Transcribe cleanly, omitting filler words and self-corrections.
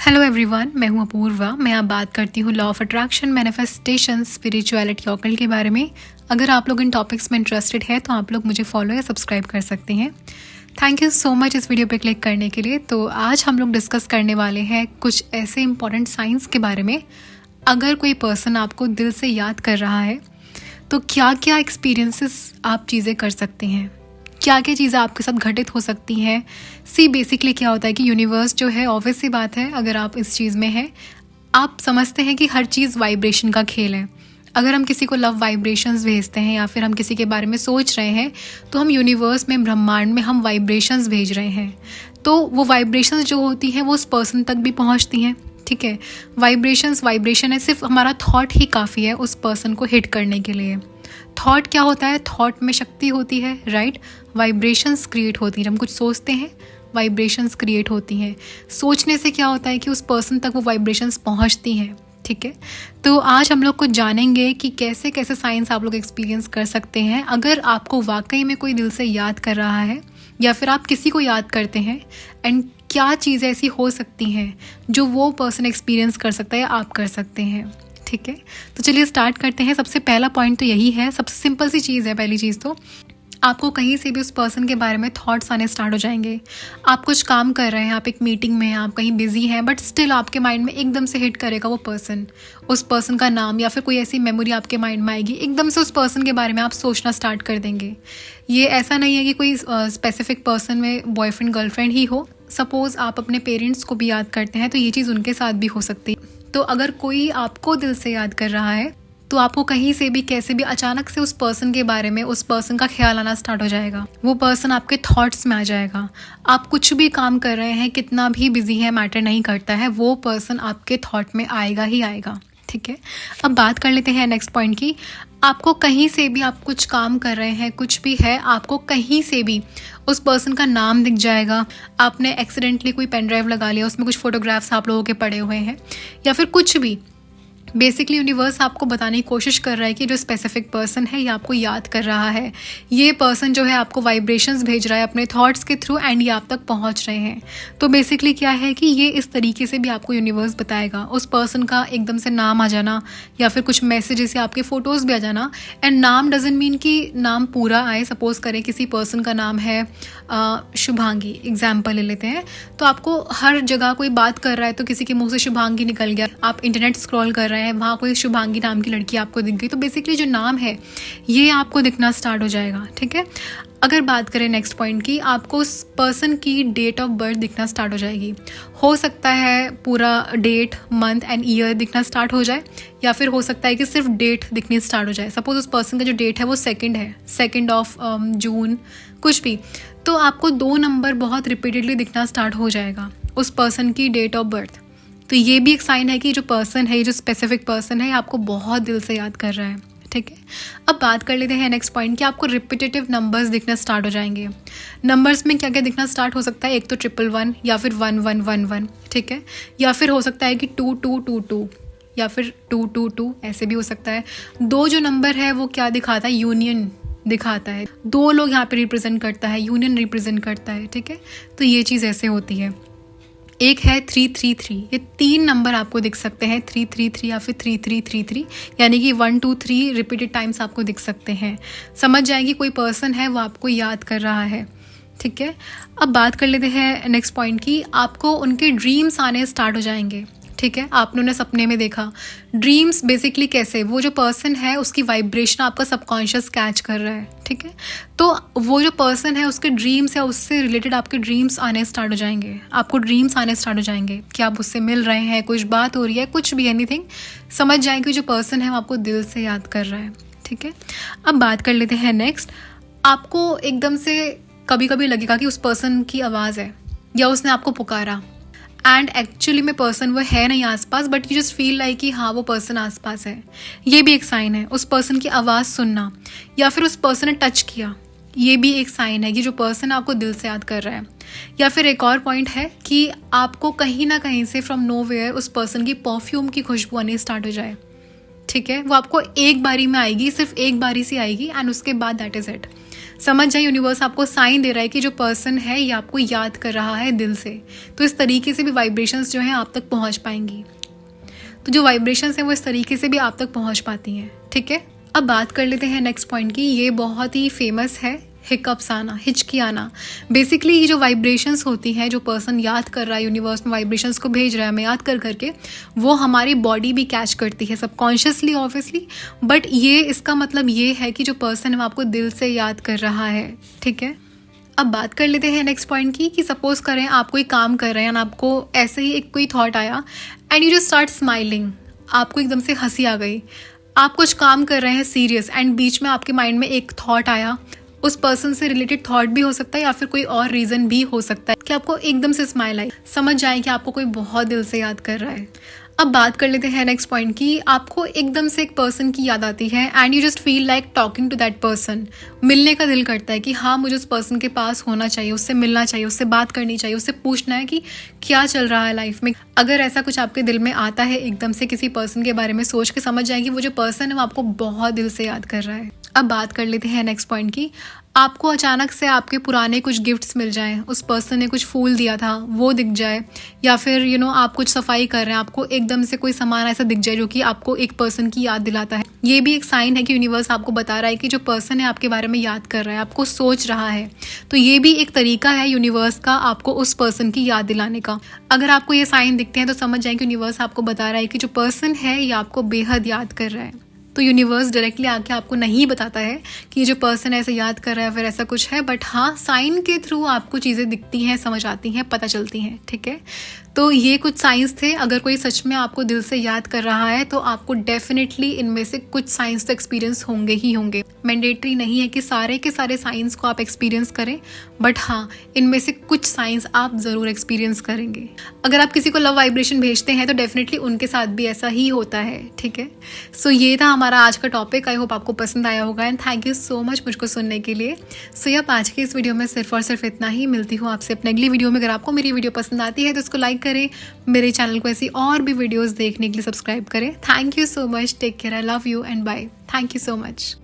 Hello everyone, मैं हूं अपूर्वा। मैं आप बात करती हूं law of attraction, manifestation, spirituality, occult के बारे में। अगर आप लोग इन टॉपिक्स में इंटरेस्टेड है तो आप लोग मुझे फॉलो या सब्सक्राइब कर सकते हैं। थैंक यू सो मच इस वीडियो पे क्लिक करने के लिए। तो आज हम लोग डिस्कस करने वाले हैं कुछ ऐसे इंपॉर्टेंट साइंस के बारे में। अगर कोई पर्सन आपको दिल से याद कर रहा है तो क्या क्या एक्सपीरियंसेस आप चीज़ें कर सकते हैं, क्या क्या चीज़ें आपके साथ घटित हो सकती हैं। बेसिकली क्या होता है कि यूनिवर्स जो है, ऑब्वियस सी बात है, अगर आप इस चीज़ में हैं, आप समझते हैं कि हर चीज़ वाइब्रेशन का खेल है। अगर हम किसी को लव वाइब्रेशंस भेजते हैं या फिर हम किसी के बारे में सोच रहे हैं तो हम यूनिवर्स में, ब्रह्मांड में हम वाइब्रेशंस भेज रहे हैं। तो वो वाइब्रेशंस जो होती हैं वो उस पर्सन तक भी पहुंचती हैं। ठीक है, वाइब्रेशन है, सिर्फ हमारा थॉट ही काफ़ी है उस पर्सन को हिट करने के लिए। थॉट क्या होता है? थॉट में शक्ति होती है, राइट। वाइब्रेशंस क्रिएट होती हैं। जब हम कुछ सोचते हैं वाइब्रेशंस क्रिएट होती हैं। सोचने से क्या होता है कि उस पर्सन तक वो वाइब्रेशंस पहुंचती हैं। ठीक है, तो आज हम लोग कुछ जानेंगे कि कैसे कैसे साइंस आप लोग एक्सपीरियंस कर सकते हैं अगर आपको वाकई में कोई दिल से याद कर रहा है या फिर आप किसी को याद करते हैं। एंड क्या चीज़ें ऐसी हो सकती हैं जो वो पर्सन एक्सपीरियंस कर सकता है या आप कर सकते हैं। ठीक है, तो चलिए स्टार्ट करते हैं। सबसे पहला पॉइंट तो यही है, सबसे सिंपल सी चीज़ है। पहली चीज़ तो आपको कहीं से भी उस पर्सन के बारे में थॉट्स आने स्टार्ट हो जाएंगे। आप कुछ काम कर रहे हैं, आप एक मीटिंग में हैं, आप कहीं बिजी हैं, बट स्टिल आपके माइंड में एकदम से हिट करेगा वो पर्सन, उस पर्सन का नाम या फिर कोई ऐसी मेमोरी आपके माइंड में आएगी। एकदम से उस पर्सन के बारे में आप सोचना स्टार्ट कर देंगे। ये ऐसा नहीं है कि कोई स्पेसिफिक पर्सन में बॉयफ्रेंड गर्लफ्रेंड ही हो। सपोज़ आप अपने पेरेंट्स को भी याद करते हैं तो ये चीज़ उनके साथ भी हो सकती है। तो अगर कोई आपको दिल से याद कर रहा है तो आपको कहीं से भी कैसे भी अचानक से उस पर्सन के बारे में, उस पर्सन का ख्याल आना स्टार्ट हो जाएगा। वो पर्सन आपके थॉट्स में आ जाएगा। आप कुछ भी काम कर रहे हैं, कितना भी बिजी है, मैटर नहीं करता है, वो पर्सन आपके थॉट में आएगा ही आएगा। ठीक है, अब बात कर लेते हैं नेक्स्ट पॉइंट की। आपको कहीं से भी, आप कुछ काम कर रहे हैं, कुछ भी है, आपको कहीं से भी उस पर्सन का नाम दिख जाएगा। आपने एक्सीडेंटली कोई पेन ड्राइव लगा लिया, उसमें कुछ फोटोग्राफ्स आप लोगों के पड़े हुए हैं या फिर कुछ भी। बेसिकली यूनिवर्स आपको बताने की कोशिश कर रहा है कि जो स्पेसिफिक पर्सन है ये आपको याद कर रहा है। ये पर्सन जो है आपको वाइब्रेशंस भेज रहा है अपने थॉट्स के थ्रू एंड ये आप तक पहुंच रहे हैं। तो बेसिकली क्या है कि ये इस तरीके से भी आपको यूनिवर्स बताएगा। उस पर्सन का एकदम से नाम आ जाना या फिर कुछ मैसेजेस या आपके फ़ोटोज़ भी आ जाना। एंड नाम डजंट मीन कि नाम पूरा आए। सपोज़ करें किसी पर्सन का नाम है शुभांगी, एग्जाम्पल ले लेते हैं। तो आपको हर जगह कोई बात कर रहा है तो किसी के मुँह से शुभांगी निकल गया। आप इंटरनेट स्क्रॉल कर रहे हैं, वहाँ कोई शुभांगी नाम की लड़की आपको दिख गई, तो बेसिकली जो नाम है ये आपको दिखना स्टार्ट हो जाएगा। ठीक है, अगर बात करें नेक्स्ट पॉइंट की, आपको उस पर्सन की डेट ऑफ बर्थ दिखना स्टार्ट हो जाएगी। हो सकता है पूरा डेट, मंथ एंड ईयर दिखना स्टार्ट हो जाए या फिर हो सकता है कि सिर्फ डेट दिखनी स्टार्ट हो जाए। सपोज उस पर्सन का जो डेट है वो 2 है, 2 ऑफ जून, कुछ भी, तो आपको 2 नंबर बहुत रिपीटेडली दिखना स्टार्ट हो जाएगा उस पर्सन की डेट ऑफ बर्थ। तो ये भी एक साइन है कि जो पर्सन है, जो स्पेसिफिक पर्सन है, आपको बहुत दिल से याद कर रहा है। ठीक है, अब बात कर लेते हैं नेक्स्ट पॉइंट कि आपको रिपीटेटिव नंबर्स दिखना स्टार्ट हो जाएंगे। नंबर्स में क्या क्या दिखना स्टार्ट हो सकता है? एक तो 111 या फिर 1111। ठीक है, या फिर हो सकता है कि 2222 या फिर 222, ऐसे भी हो सकता है। 2 जो नंबर है वो क्या दिखाता है? यूनियन दिखाता है। 2 लोग यहाँ पे रिप्रेजेंट करता है, यूनियन रिप्रेजेंट करता है। ठीक है, तो ये चीज़ ऐसे होती है। एक है 333, ये 3 नंबर आपको दिख सकते हैं, 333 या फिर 3333, यानी कि 1 2 3 रिपीटेड टाइम्स आपको दिख सकते हैं। समझ जाएगी कोई पर्सन है वो आपको याद कर रहा है। ठीक है, अब बात कर लेते हैं नेक्स्ट पॉइंट की। आपको उनके ड्रीम्स आने स्टार्ट हो जाएंगे। ठीक है, आपने उन्हें सपने में देखा। ड्रीम्स बेसिकली कैसे, वो जो पर्सन है उसकी वाइब्रेशन आपका सबकॉन्शियस कैच कर रहा है। ठीक है, तो वो जो पर्सन है उसके ड्रीम्स या उससे रिलेटेड आपके ड्रीम्स आने स्टार्ट हो जाएंगे। आपको ड्रीम्स आने स्टार्ट हो जाएंगे कि आप उससे मिल रहे हैं, कुछ बात हो रही है, कुछ भी, एनीथिंग। समझ जाएंगे जो पर्सन है वो आपको दिल से याद कर रहा है। ठीक है, अब बात कर लेते हैं नेक्स्ट। आपको एकदम से कभी कभी लगेगा कि उस पर्सन की आवाज़ है या उसने आपको पुकारा एंड एक्चुअली में पर्सन वो है नहीं आसपास, but you just feel like कि हाँ वो पर्सन आसपास है। ये भी एक साइन है। उस पर्सन की आवाज़ सुनना या फिर उस पर्सन ने टच किया, ये भी एक साइन है कि जो पर्सन आपको दिल से याद कर रहा है। या फिर एक और पॉइंट है कि आपको कहीं ना कहीं से फ्रॉम नोवेयर उस पर्सन की परफ्यूम की खुशबू आनी स्टार्ट हो जाए। ठीक है, वो आपको एक बारी में आएगी, सिर्फ एक बारी से आएगी एंड उसके बाद दैट इज़ इट। समझ जाए, यूनिवर्स आपको साइन दे रहा है कि जो पर्सन है ये आपको याद कर रहा है दिल से। तो इस तरीके से भी वाइब्रेशंस जो हैं आप तक पहुंच पाएंगी। तो जो वाइब्रेशंस हैं वो इस तरीके से भी आप तक पहुंच पाती हैं, ठीक है। अब बात कर लेते हैं नेक्स्ट पॉइंट की। ये बहुत ही फेमस है, हिकअप्स आना, हिचकी आना। बेसिकली ये जो वाइब्रेशंस होती हैं, जो पर्सन याद कर रहा है, यूनिवर्स में वाइब्रेशंस को भेज रहा है हमें याद कर करके, वो हमारी बॉडी भी कैच करती है सबकॉन्शियसली ऑब्वियसली, बट ये इसका मतलब ये है कि जो पर्सन है वो आपको दिल से याद कर रहा है, ठीक है। अब बात कर लेते हैं नेक्स्ट पॉइंट की कि सपोज करें आप कोई काम कर रहे हैं और आपको ऐसे ही एक कोई थॉट आया and you just start smiling, आपको एकदम से हंसी आ गई। आप कुछ काम कर रहे हैं सीरियस एंड बीच में आपके माइंड में एक थॉट आया, उस पर्सन से रिलेटेड थॉट भी हो सकता है या फिर कोई और रीजन भी हो सकता है कि आपको एकदम से स्माइल आई। समझ जाए कि आपको कोई बहुत दिल से याद कर रहा है। अब बात कर लेते हैं नेक्स्ट पॉइंट की। आपको एकदम से एक पर्सन की याद आती है and you just feel like talking to that person. मिलने का दिल करता है कि हाँ मुझे उस पर्सन के पास होना चाहिए, उससे मिलना चाहिए, उससे बात करनी चाहिए, उससे पूछना है कि क्या चल रहा है लाइफ में। अगर ऐसा कुछ आपके दिल में आता है एकदम से किसी पर्सन के बारे में सोच के, समझ जाएंगे वो जो पर्सन है वो आपको बहुत दिल से याद कर रहा है। अब बात कर लेते हैं नेक्स्ट पॉइंट की। आपको अचानक से आपके पुराने कुछ गिफ्ट्स मिल जाएं, उस पर्सन ने कुछ फूल दिया था वो दिख जाए, या फिर आप कुछ सफाई कर रहे हैं, आपको एकदम से कोई सामान ऐसा दिख जाए जो कि आपको एक पर्सन की याद दिलाता है। ये भी एक साइन है कि यूनिवर्स आपको बता रहा है कि जो पर्सन है आपके बारे में याद कर रहा है, आपको सोच रहा है। तो ये भी एक तरीका है यूनिवर्स का आपको उस पर्सन की याद दिलाने का। अगर आपको ये साइन दिखते हैं तो समझ जाए कि यूनिवर्स आपको बता रहा है कि जो पर्सन है ये आपको बेहद याद कर रहा है। तो यूनिवर्स डायरेक्टली आके आपको नहीं बताता है कि ये जो पर्सन ऐसे याद कर रहा है फिर ऐसा कुछ है, बट हाँ साइन के थ्रू आपको चीज़ें दिखती हैं, समझ आती हैं, पता चलती हैं, ठीक है। तो ये कुछ साइंस थे। अगर कोई सच में आपको दिल से याद कर रहा है तो आपको डेफिनेटली इनमें से कुछ साइंस तो एक्सपीरियंस होंगे ही होंगे। मैंडेटरी नहीं है कि सारे के सारे साइंस को आप एक्सपीरियंस करें, बट हाँ इनमें से कुछ साइंस आप ज़रूर एक्सपीरियंस करेंगे। अगर आप किसी को लव वाइब्रेशन भेजते हैं तो डेफिनेटली उनके साथ भी ऐसा ही होता है, ठीक है। सो ये था हमारा आज का टॉपिक। आई होप आपको पसंद आया होगा and thank you so much मुझको सुनने के लिए। सो यप आज की इस वीडियो में सिर्फ और सिर्फ इतना ही। मिलती हूँ आपसे अपने अगली वीडियो में। अगर आपको मेरी वीडियो पसंद आती है तो इसको लाइक करें, मेरे चैनल को ऐसी और भी वीडियोस देखने के लिए सब्सक्राइब करें। Thank you so much, take care, I love you and bye. Thank you so much.